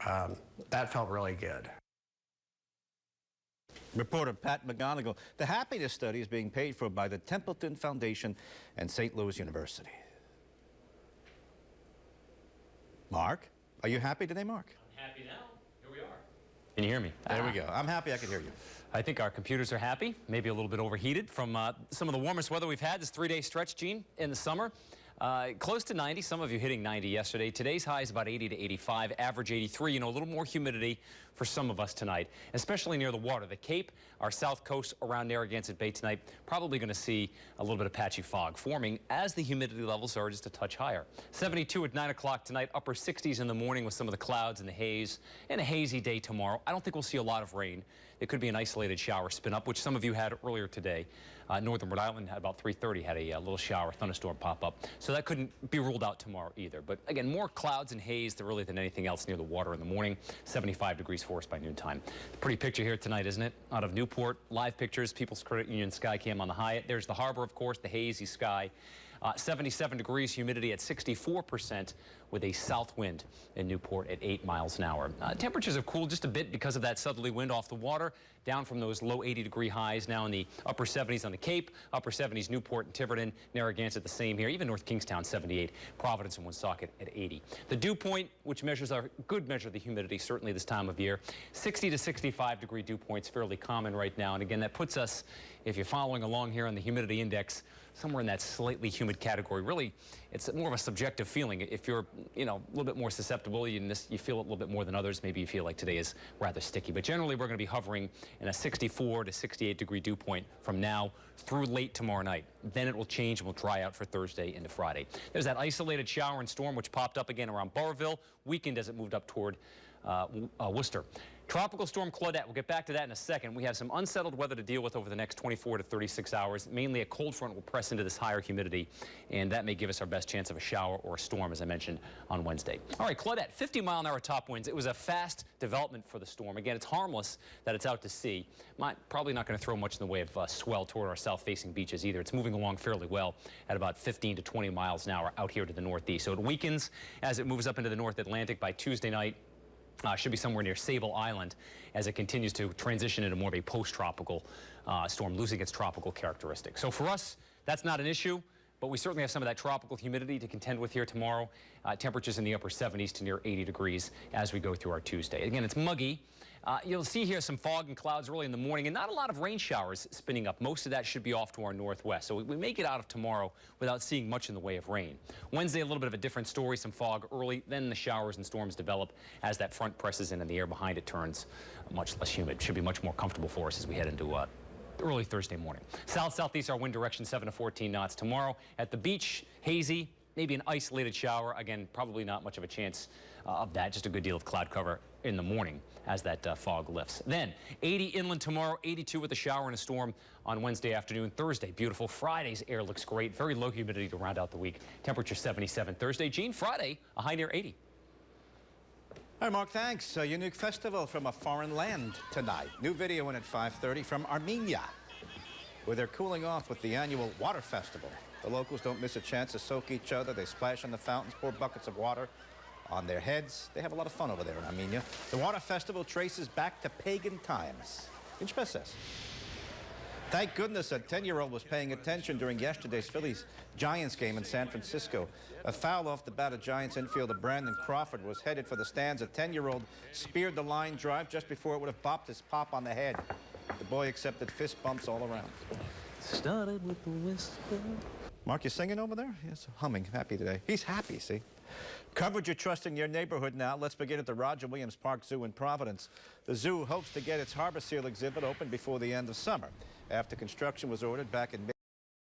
that felt really good. Reporter Pat McGonigal. The happiness study is being paid for by the Templeton Foundation and St. Louis University. Mark, are you happy today, Mark? I'm happy now. Here we are. Can you hear me? There we go. I'm happy I can hear you. I think our computers are happy, maybe a little bit overheated from some of the warmest weather we've had this 3-day stretch, Gene, in the summer. Close to 90, some of you hitting 90 yesterday. Today's high is about 80 to 85, average 83. You know, a little more humidity for some of us tonight, especially near the water. The Cape, our south coast around Narragansett Bay tonight, probably going to see a little bit of patchy fog forming as the humidity levels are just a touch higher. 72 at 9 o'clock tonight, upper 60s in the morning with some of the clouds and the haze, and a hazy day tomorrow. I don't think we'll see a lot of rain. It could be an isolated shower spin up, which some of you had earlier today. Northern Rhode Island at about 3:30 had a little shower thunderstorm pop up. So that couldn't be ruled out tomorrow either. But again, more clouds and haze really than anything else near the water in the morning. 75 degrees for us by noontime. Pretty picture here tonight, isn't it? Out of Newport, live pictures, People's Credit Union Skycam on the Hyatt. There's the harbor, of course, the hazy sky. 77 degrees, humidity at 64% with a south wind in Newport at 8 miles an hour. Temperatures have cooled just a bit because of that southerly wind off the water, down from those low 80-degree highs, now in the upper 70s on the Cape, upper 70s Newport and Tiverton, Narragansett the same here, even North Kingstown 78, Providence and Woonsocket at 80. The dew point, which measures our good measure of the humidity, certainly this time of year, 60 to 65-degree dew points, fairly common right now. And again, that puts us, if you're following along here on the humidity index, somewhere in that slightly humid category. Really, it's more of a subjective feeling. If you're, you know, a little bit more susceptible, you feel it a little bit more than others. Maybe you feel like today is rather sticky. But generally, we're going to be hovering in a 64 to 68-degree dew point from now through late tomorrow night. Then it will change and will dry out for Thursday into Friday. There's that isolated shower and storm which popped up again around Burrillville. Weakened as it moved up toward Worcester. Tropical storm Claudette, we'll get back to that in a second. We have some unsettled weather to deal with over the next 24 to 36 hours. Mainly a cold front will press into this higher humidity, and that may give us our best chance of a shower or a storm, as I mentioned, on Wednesday. All right, Claudette, 50-mile-an-hour top winds. It was a fast development for the storm. Again, it's harmless that it's out to sea. Probably not going to throw much in the way of swell toward our south-facing beaches either. It's moving along fairly well at about 15 to 20 miles an hour out here to the northeast. So it weakens as it moves up into the North Atlantic by Tuesday night. Should be somewhere near Sable Island as it continues to transition into more of a post-tropical storm, losing its tropical characteristics. So for us, that's not an issue, but we certainly have some of that tropical humidity to contend with here tomorrow. Temperatures in the upper 70s to near 80 degrees as we go through our Tuesday. Again, it's muggy. You'll see here some fog and clouds early in the morning and not a lot of rain showers spinning up. Most of that should be off to our northwest. So we may get out of tomorrow without seeing much in the way of rain. Wednesday, a little bit of a different story. Some fog early, then the showers and storms develop as that front presses in and the air behind it turns much less humid. Should be much more comfortable for us as we head into early Thursday morning. South-southeast, our wind direction 7 to 14 knots. Tomorrow at the beach, hazy, maybe an isolated shower. Again, probably not much of a chance of that. Just a good deal of cloud cover in the morning as that fog lifts. Then 80 inland tomorrow, 82 with a shower and a storm on Wednesday afternoon. Thursday, beautiful. Friday's air looks great. Very low humidity to round out the week. Temperature 77 Thursday. Gene, Friday, a high near 80. All right, Mark, thanks. A unique festival from a foreign land tonight. New video in at 5:30 from Armenia, where they're cooling off with the annual water festival. The locals don't miss a chance to soak each other. They splash in the fountains, pour buckets of water on their heads. They have a lot of fun over there in Armenia. The water festival traces back to pagan times. Inch says. Thank goodness a 10-year-old was paying attention during yesterday's Phillies-Giants game in San Francisco. A foul off the bat of Giants infielder Brandon Crawford was headed for the stands. A 10-year-old speared the line drive just before it would have bopped his pop on the head. The boy accepted fist bumps all around. Started with the whisper. Mark, you singing over there? Yes, humming. Happy today. He's happy, see? Coverage you trust in your neighborhood now. Let's begin at the Roger Williams Park Zoo in Providence. The zoo hopes to get its Harbor Seal exhibit open before the end of summer. After construction was ordered back in